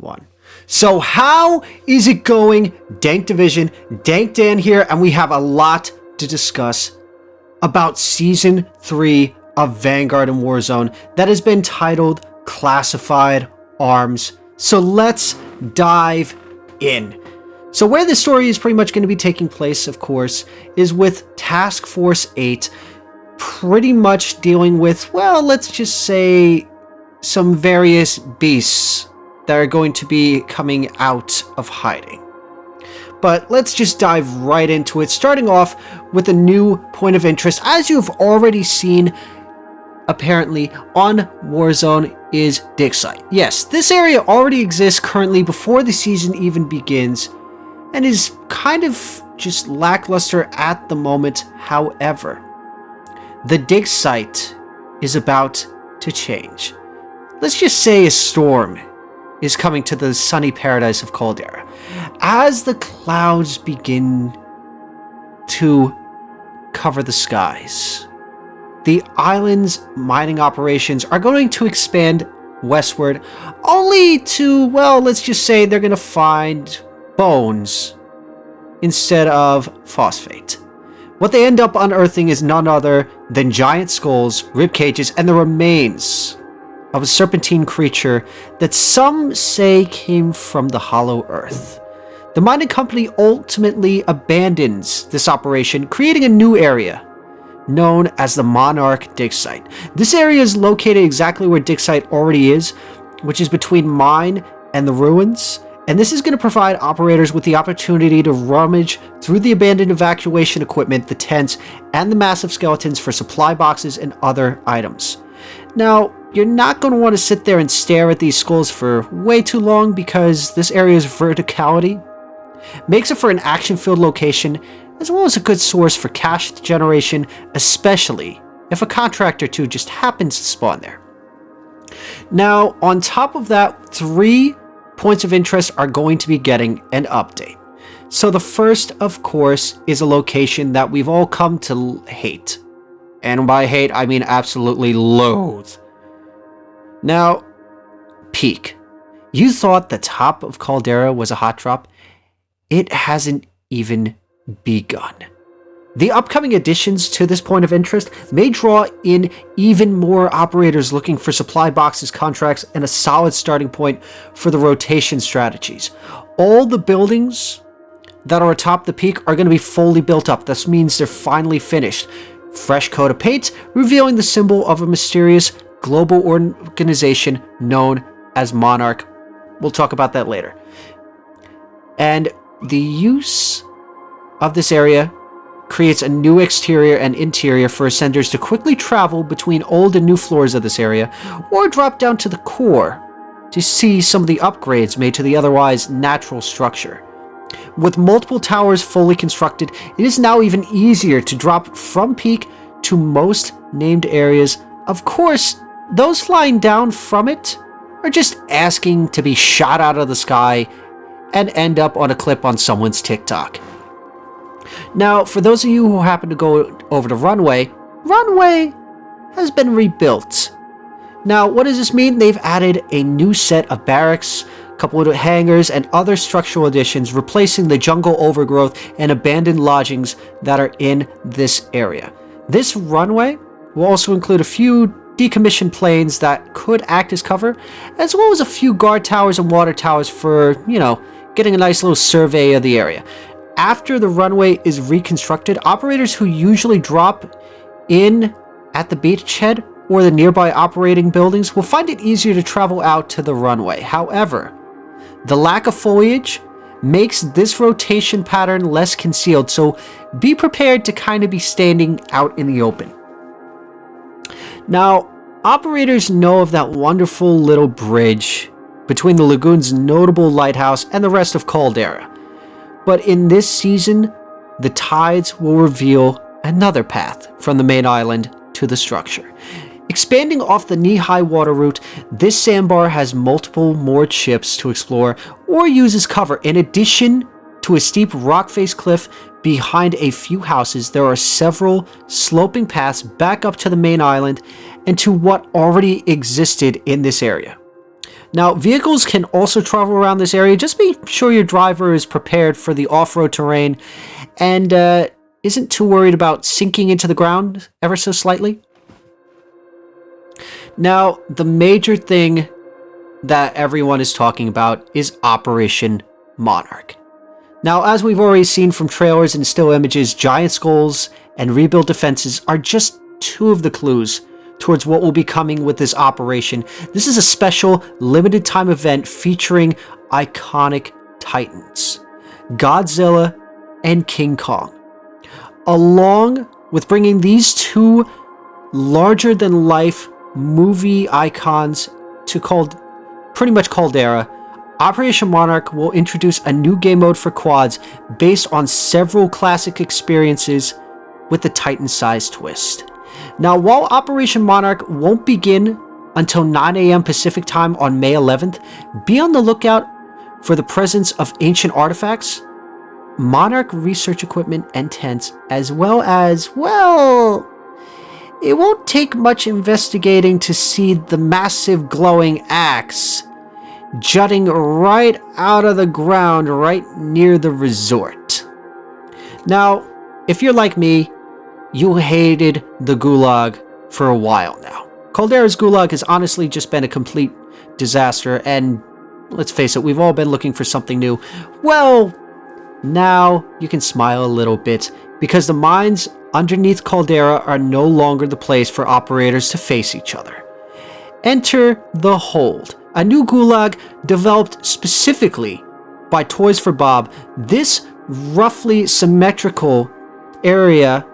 1. So how is it going? Dank Division, Dank Dan here, and we have a lot to discuss about Season 3 of Vanguard and Warzone that has been titled Classified Arms. So let's dive in. So where this story is pretty much going to be taking place, of course, is with Task Force 8, pretty much dealing with, well, let's just say some various beasts that are going to be coming out of hiding. But let's just dive right into it, starting off with a new point of interest. As you've already seen, apparently, on Warzone is Dig Site. Yes, this area already exists currently before the season even begins, and is kind of just lackluster at the moment. However, the Dig Site is about to change. Let's just say a storm is coming to the sunny paradise of Caldera. As the clouds begin to cover the skies, the island's mining operations are going to expand westward, only to, well, let's just say they're going to find bones instead of phosphate. What they end up unearthing is none other than giant skulls, rib cages, and the remains of a serpentine creature that some say came from the hollow earth. The mining company ultimately abandons this operation, creating a new area known as the Monarch dig site. This area is located exactly where dig site already is, which is between mine and the ruins, and this is going to provide operators with the opportunity to rummage through the abandoned evacuation equipment, the tents, and the massive skeletons for supply boxes and other items. Now, you're not going to want to sit there and stare at these skulls for way too long, because this area's verticality makes it for an action-filled location, as well as a good source for cash generation, especially if a contract or two just happens to spawn there. Now, on top of that, 3 points of interest are going to be getting an update. So the first, of course, is a location that we've all come to hate. And by hate, I mean absolutely loathe. Now, Peak. You thought the top of Caldera was a hot drop? It hasn't even begun. The upcoming additions to this point of interest may draw in even more operators looking for supply boxes, contracts, and a solid starting point for the rotation strategies. All the buildings that are atop the peak are going to be fully built up. This means they're finally finished. Fresh coat of paint, revealing the symbol of a mysterious global organization known as Monarch. We'll talk about that later. And the use of this area creates a new exterior and interior for ascenders to quickly travel between old and new floors of this area, or drop down to the core to see some of the upgrades made to the otherwise natural structure. With multiple towers fully constructed, it is now even easier to drop from peak to most named areas. Of course, those flying down from it are just asking to be shot out of the sky and end up on a clip on someone's TikTok. Now, for those of you who happen to go over to Runway has been rebuilt. Now, what does this mean? They've added a new set of barracks, a couple of hangars, and other structural additions, replacing the jungle overgrowth and abandoned lodgings that are in this area. This runway will also include a few decommissioned planes that could act as cover, as well as a few guard towers and water towers for, getting a nice little survey of the area. After the runway is reconstructed, operators who usually drop in at the beachhead or the nearby operating buildings will find it easier to travel out to the runway. However, the lack of foliage makes this rotation pattern less concealed, so be prepared to kind of be standing out in the open. Now, operators know of that wonderful little bridge between the lagoon's notable lighthouse and the rest of Caldera. But in this season, the tides will reveal another path from the main island to the structure. Expanding off the knee-high water route, this sandbar has multiple moored ships to explore or use as cover. In addition to a steep rock-faced cliff behind a few houses, there are several sloping paths back up to the main island and to what already existed in this area. Now, vehicles can also travel around this area. Just be sure your driver is prepared for the off-road terrain and isn't too worried about sinking into the ground ever so slightly. Now, the major thing that everyone is talking about is Operation Monarch. Now, as we've already seen from trailers and still images, giant skulls and rebuild defenses are just two of the clues towards what will be coming with this operation. This is a special limited time event featuring iconic titans, Godzilla and King Kong, along with bringing these two larger than life movie icons to pretty much Caldera. Operation Monarch will introduce a new game mode for quads based on several classic experiences with the Titan-sized twist. Now, while Operation Monarch won't begin until 9 a.m. Pacific time on May 11th, be on the lookout for the presence of ancient artifacts, Monarch research equipment and tents, as well as, well, it won't take much investigating to see the massive glowing axe jutting right out of the ground right near the resort. Now, if you're like me, you hated the gulag for a while now. Caldera's gulag has honestly just been a complete disaster, and let's face it, we've all been looking for something new. Well, now you can smile a little bit, because the mines underneath Caldera are no longer the place for operators to face each other. Enter the Hold, a new gulag developed specifically by Toys for Bob. This roughly symmetrical area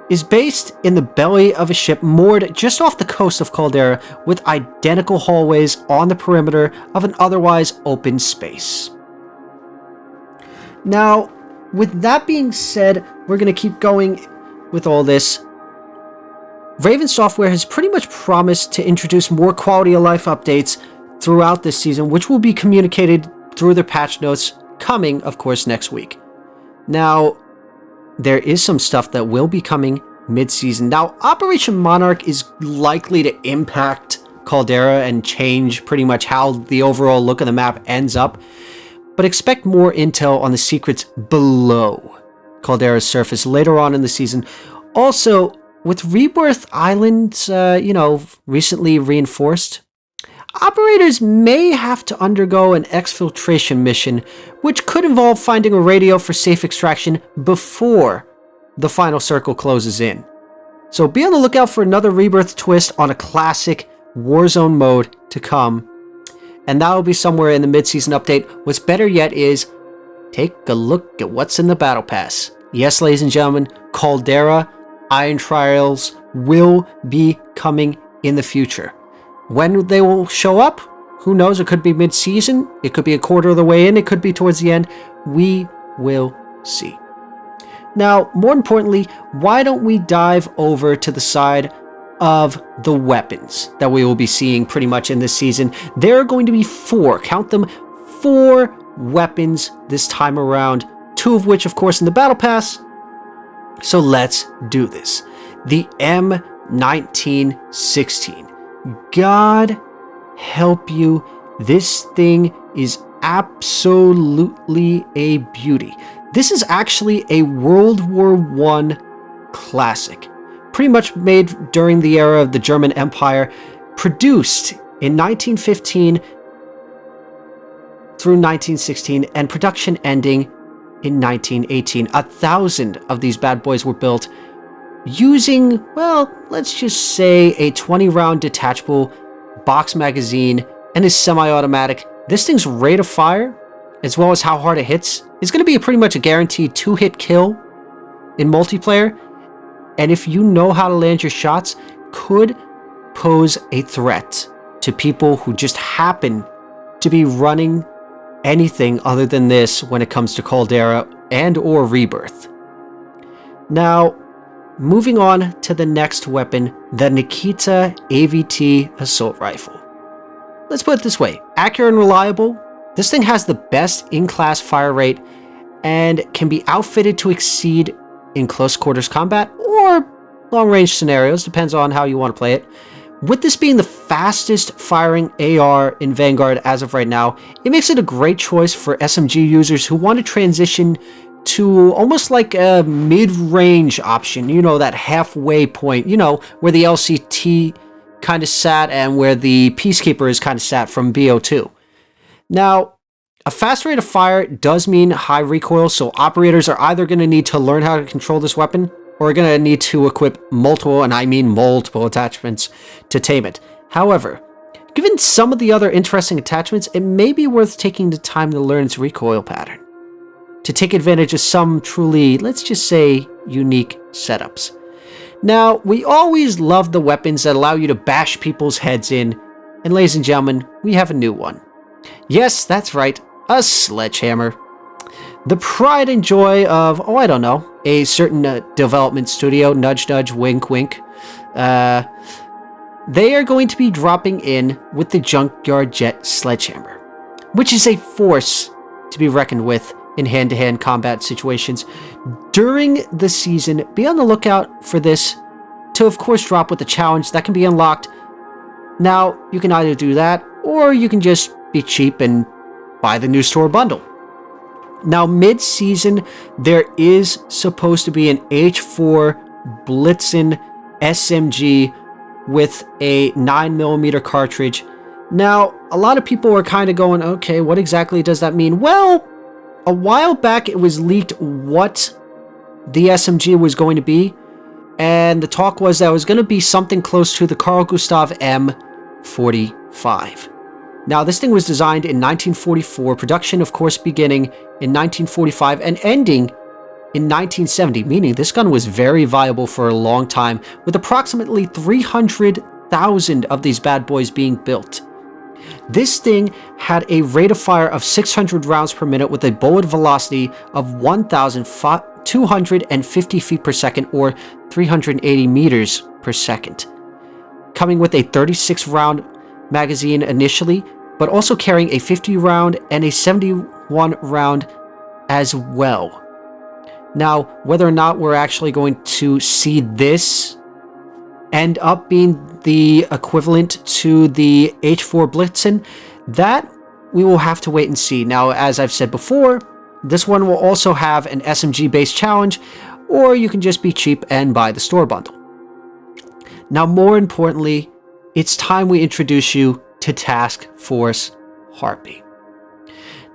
is based in the belly of a ship moored just off the coast of Caldera, with identical hallways on the perimeter of an otherwise open space. Now, with that being said, we're going to keep going with all this. Raven Software has pretty much promised to introduce more quality of life updates throughout this season, which will be communicated through their patch notes coming, of course, next week. Now, there is some stuff that will be coming mid-season. Now, Operation Monarch is likely to impact Caldera and change pretty much how the overall look of the map ends up, but expect more intel on the secrets below Caldera's surface later on in the season. Also, with Rebirth Island, recently reinforced, operators may have to undergo an exfiltration mission, which could involve finding a radio for safe extraction before the final circle closes in. So be on the lookout for another Rebirth twist on a classic Warzone mode to come, and that will be somewhere in the mid-season update. What's better yet is, take a look at what's in the Battle Pass. Yes, ladies and gentlemen, Caldera Iron Trials will be coming in the future. When they will show up, who knows? It could be mid-season, it could be a quarter of the way in, it could be towards the end. We will see. Now, more importantly, why don't we dive over to the side of the weapons that we will be seeing pretty much in this season. There are going to be 4, count them, 4 weapons this time around, 2 of which, of course, in the Battle Pass. So let's do this. The M1916. God help you, this thing is absolutely a beauty. This is actually a World War I classic, pretty much made during the era of the German Empire, produced in 1915 through 1916, and production ending in 1918. 1,000 of these bad boys were built using, well, let's just say a 20-round detachable box magazine and a semi-automatic. This thing's rate of fire, as well as how hard it hits, is going to be pretty much a guaranteed 2-hit kill in multiplayer. And if you know how to land your shots, could pose a threat to people who just happen to be running anything other than this when it comes to Caldera and or Rebirth. Now, moving on to the next weapon, the Nikita AVT Assault Rifle. Let's put it this way, accurate and reliable. This thing has the best in-class fire rate and can be outfitted to exceed in close quarters combat or long-range scenarios, depends on how you want to play it, With this being the fastest firing AR in Vanguard as of right now, it makes it a great choice for SMG users who want to transition to almost like a mid-range option, you know, that halfway point, you know, where the LCT kind of sat and where the Peacekeeper is kind of sat from BO2. Now, a fast rate of fire does mean high recoil, so operators are either going to need to learn how to control this weapon or are going to need to equip multiple, and I mean multiple attachments to tame it. However, given some of the other interesting attachments, it may be worth taking the time to learn its recoil pattern, to take advantage of some truly, let's just say, unique setups. Now, we always love the weapons that allow you to bash people's heads in, and ladies and gentlemen, we have a new one. Yes, that's right, a sledgehammer. The pride and joy of, oh, I don't know, a certain development studio, nudge nudge, wink wink. They are going to be dropping in with the Junkyard Jet Sledgehammer, which is a force to be reckoned with in hand-to-hand combat situations. During the season, be on the lookout for this to, of course, drop with a challenge that can be unlocked. Now, you can either do that, or you can just be cheap and buy the new store bundle. Now, mid-season, there is supposed to be an H4 Blitzen SMG with a 9mm cartridge. Now, a lot of people are kind of going, okay, what exactly does that mean? Well, a while back it was leaked what the SMG was going to be, and the talk was that it was going to be something close to the Carl Gustav M45. Now, this thing was designed in 1944, production, of course, beginning in 1945 and ending in 1970, meaning this gun was very viable for a long time, with approximately 300,000 of these bad boys being built. This thing had a rate of fire of 600 rounds per minute with a bullet velocity of 1,250 feet per second, or 380 meters per second, coming with a 36-round magazine initially, but also carrying a 50-round and a 71-round as well. Now, whether or not we're actually going to see this end up being the equivalent to the H4 Blitzen, that we will have to wait and see. Now, as I've said before, this one will also have an SMG-based challenge, or you can just be cheap and buy the store bundle. Now, more importantly, it's time we introduce you to Task Force Harpy.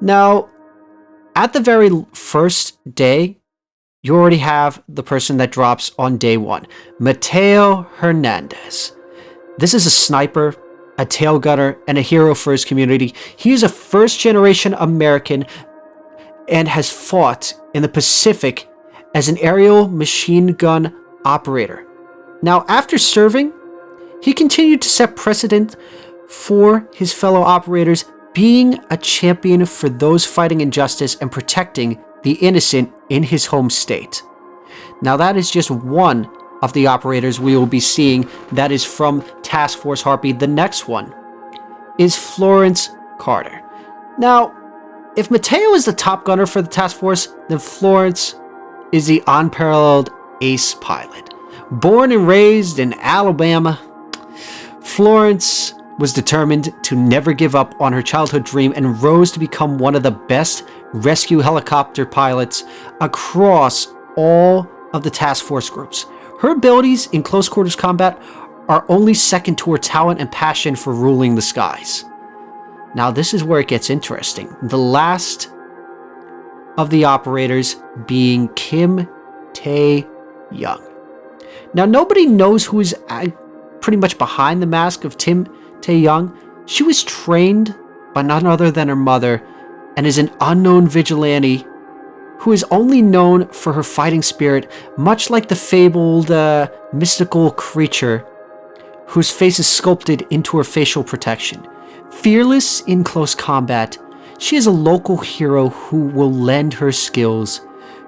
Now, at the very first day, you already have the person that drops on day one, Mateo Hernandez. This is a sniper, a tail gunner, and a hero for his community. He is a first-generation American and has fought in the Pacific as an aerial machine gun operator. Now, after serving, he continued to set precedent for his fellow operators, being a champion for those fighting injustice and protecting the innocent in his home state. Now, that is just one of the operators we will be seeing that is from Task Force Harpy. The next one is Florence Carter. Now, if Mateo is the top gunner for the task force, then Florence is the unparalleled ace pilot. Born and raised in Alabama, Florence was determined to never give up on her childhood dream and rose to become one of the best rescue helicopter pilots across all of the task force groups. Her abilities in close quarters combat are only second to her talent and passion for ruling the skies. Now, this is where it gets interesting. The last of the operators being Kim Tae-young. Now, nobody knows who is pretty much behind the mask of Kim Tae-young. She was trained by none other than her mother and is an unknown vigilante who is only known for her fighting spirit, much like the fabled mystical creature whose face is sculpted into her facial protection. Fearless in close combat, she is a local hero who will lend her skills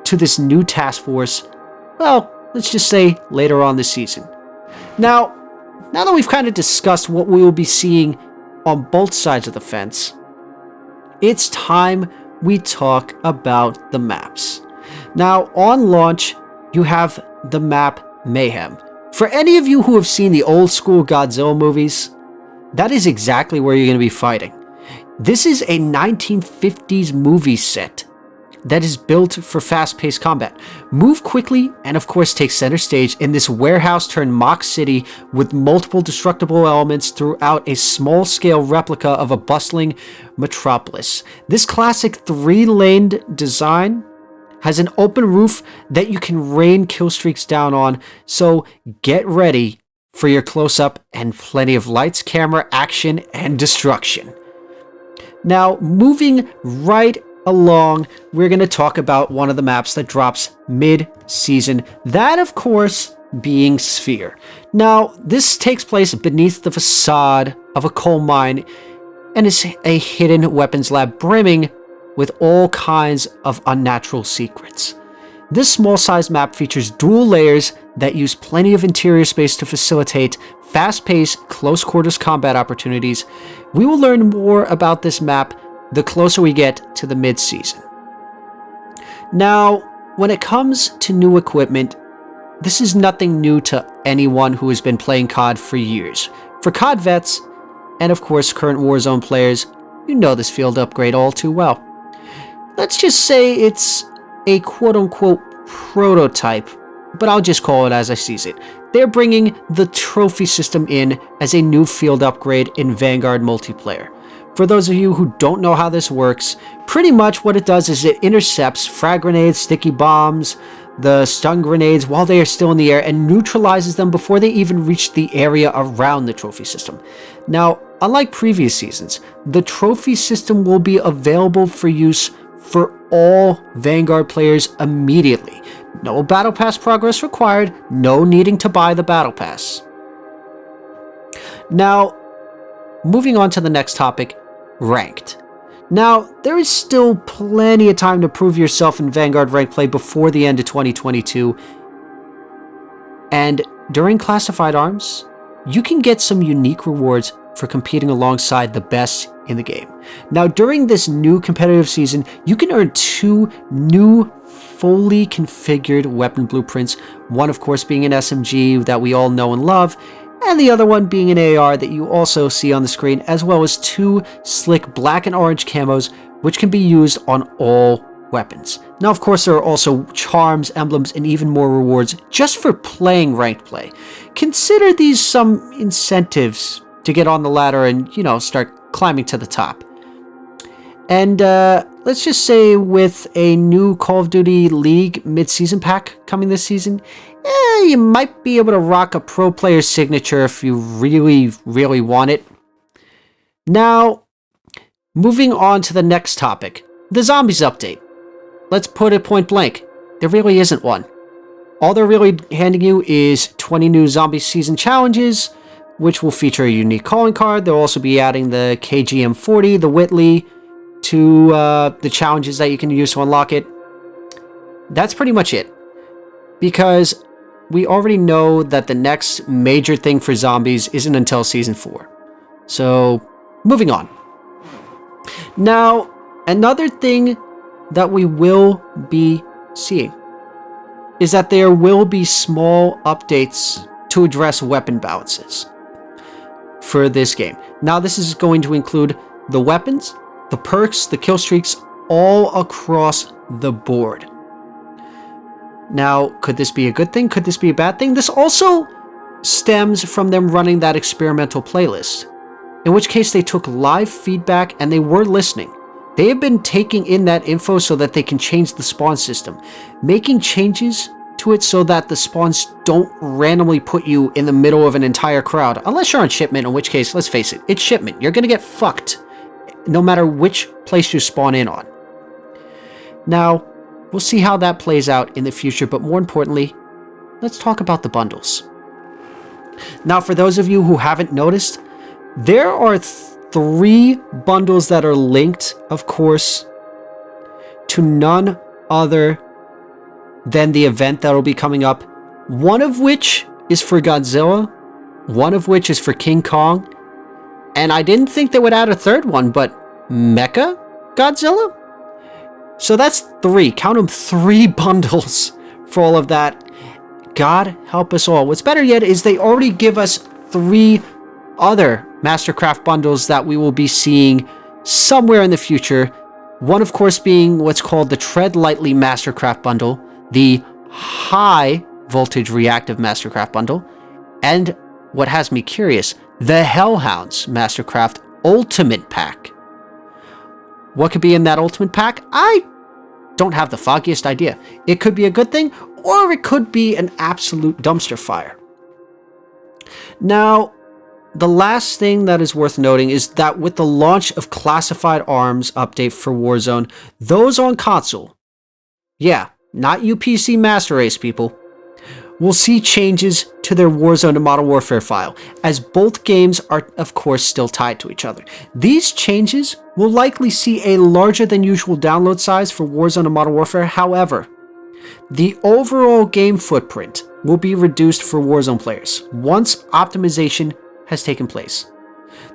to this new task force, well, let's just say later on this season. Now that we've kind of discussed what we will be seeing on both sides of the fence, it's time we talk about the maps. Now, on launch, you have the map Mayhem, For any of you who have seen the old school Godzilla movies, that is exactly where you're going to be fighting. This is a 1950s movie set that is built for fast-paced combat. Move quickly and of course take center stage in this warehouse turned mock city with multiple destructible elements throughout a small-scale replica of a bustling metropolis. This classic 3-laned design has an open roof that you can rain kill streaks down on, so get ready for your close-up and plenty of lights, camera, action, and destruction. Now, moving right along, we're going to talk about one of the maps that drops mid-season, that of course being Sphere. Now, this takes place beneath the facade of a coal mine and is a hidden weapons lab brimming with all kinds of unnatural secrets. This small-sized map features dual layers that use plenty of interior space to facilitate fast-paced, close-quarters combat opportunities. We will learn more about this map the closer we get to the mid-season. Now, when it comes to new equipment, this is nothing new to anyone who has been playing COD for years. For COD vets, and of course current Warzone players, you know this field upgrade all too well. Let's just say it's a quote-unquote prototype, but I'll just call it as I sees it. They're bringing the trophy system in as a new field upgrade in Vanguard multiplayer. For those of you who don't know how this works, pretty much what it does is it intercepts frag grenades, sticky bombs, the stun grenades while they are still in the air and neutralizes them before they even reach the area around the trophy system. Now, unlike previous seasons, the trophy system will be available for use for all Vanguard players immediately. No Battle Pass progress required, no needing to buy the Battle Pass. Now, moving on to the next topic, Ranked. Now, there is still plenty of time to prove yourself in Vanguard ranked play before the end of 2022. And during Classified Arms, you can get some unique rewards for competing alongside the best in the game. Now, during this new competitive season, you can earn 2 new fully configured weapon blueprints, one of course being an SMG that we all know and love, and the other one being an AR that you also see on the screen, as well as 2 slick black and orange camos, which can be used on all weapons. Now, of course, there are also charms, emblems, and even more rewards just for playing ranked play. Consider these some incentives to get on the ladder and, start climbing to the top. And let's just say with a new Call of Duty League mid-season pack coming this season, you might be able to rock a pro player signature if you really, really want it. Now, moving on to the next topic, the Zombies update. Let's put it point blank, there really isn't one. All they're really handing you is 20 new Zombie Season challenges, which will feature a unique calling card. They'll also be adding the KGM40, the Whitley, to the challenges that you can use to unlock it. That's pretty much it. Because we already know that the next major thing for Zombies isn't until Season 4. So, moving on. Now, another thing that we will be seeing is that there will be small updates to address weapon balances for this game. Now, this is going to include the weapons, the perks, the kill streaks, all across the board. Now, could this be a good thing? Could this be a bad thing? This also stems from them running that experimental playlist, in which case they took live feedback and they were listening. They have been taking in that info so that they can change the spawn system, making changes to it so that the spawns don't randomly put you in the middle of an entire crowd, unless you're on shipment, in which case, let's face it, it's shipment. You're going to get fucked no matter which place you spawn in on. Now, we'll see how that plays out in the future, but more importantly, let's talk about the bundles. Now, for those of you who haven't noticed, there are 3 bundles that are linked, of course, to none other than the event that will be coming up. One of which is for Godzilla, one of which is for King Kong, and I didn't think they would add a third one, but Mecha Godzilla? So that's 3, count them, 3 bundles for all of that. God help us all. What's better yet is they already give us 3 other Mastercraft bundles that we will be seeing somewhere in the future. One, of course, being what's called the Tread Lightly Mastercraft bundle, the High Voltage Reactive Mastercraft bundle, and what has me curious, the Hellhounds Mastercraft Ultimate Pack. What could be in that Ultimate Pack? I don't have the foggiest idea. It could be a good thing, or it could be an absolute dumpster fire. Now, the last thing that is worth noting is that with the launch of Classified Arms update for Warzone, those on console, yeah, not you PC Master Race people, will see changes to their Warzone and Modern Warfare file, as both games are, of course, still tied to each other. These changes will likely see a larger than usual download size for Warzone and Modern Warfare. However, the overall game footprint will be reduced for Warzone players once optimization has taken place.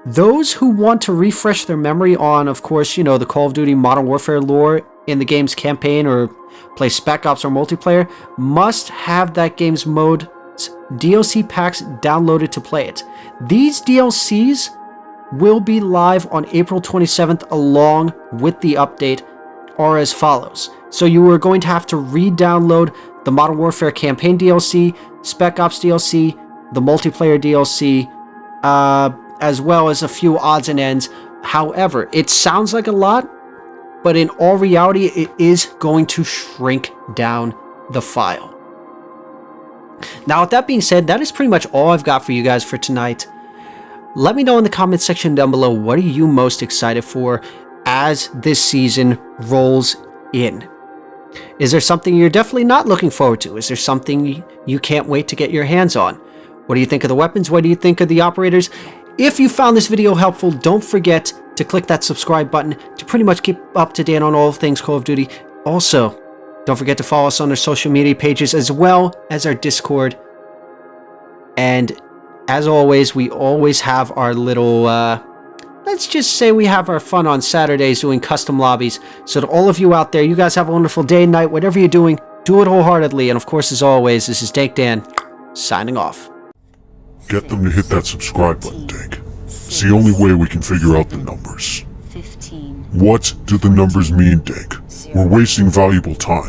Those who want to refresh their memory on, of course, you know, the Call of Duty Modern Warfare lore in the game's campaign or play Spec Ops or multiplayer must have that game's mode's DLC packs downloaded to play it. These DLCs will be live on April 27th along with the update are as follows. So you are going to have to re-download the Modern Warfare campaign DLC, Spec Ops DLC, the multiplayer DLC, as well as a few odds and ends. However, it sounds like a lot, but in all reality, it is going to shrink down the file. Now, with that being said, that is pretty much all I've got for you guys for tonight. Let me know in the comments section down below, what are you most excited for as this season rolls in? Is there something you're definitely not looking forward to? Is there something you can't wait to get your hands on? What do you think of the weapons? What do you think of the operators? If you found this video helpful, don't forget to click that subscribe button to pretty much keep up to date on all things Call of Duty. Also, don't forget to follow us on our social media pages as well as our Discord. And as always, we always have our little, let's just say we have our fun on Saturdays doing custom lobbies. So to all of you out there, you guys have a wonderful day and night. Whatever you're doing, do it wholeheartedly. And of course, as always, this is Dank Dan signing off. Get them to hit that subscribe button, Dank. It's the only way we can figure out the numbers. 15. What do the numbers mean, Dank? We're wasting valuable time.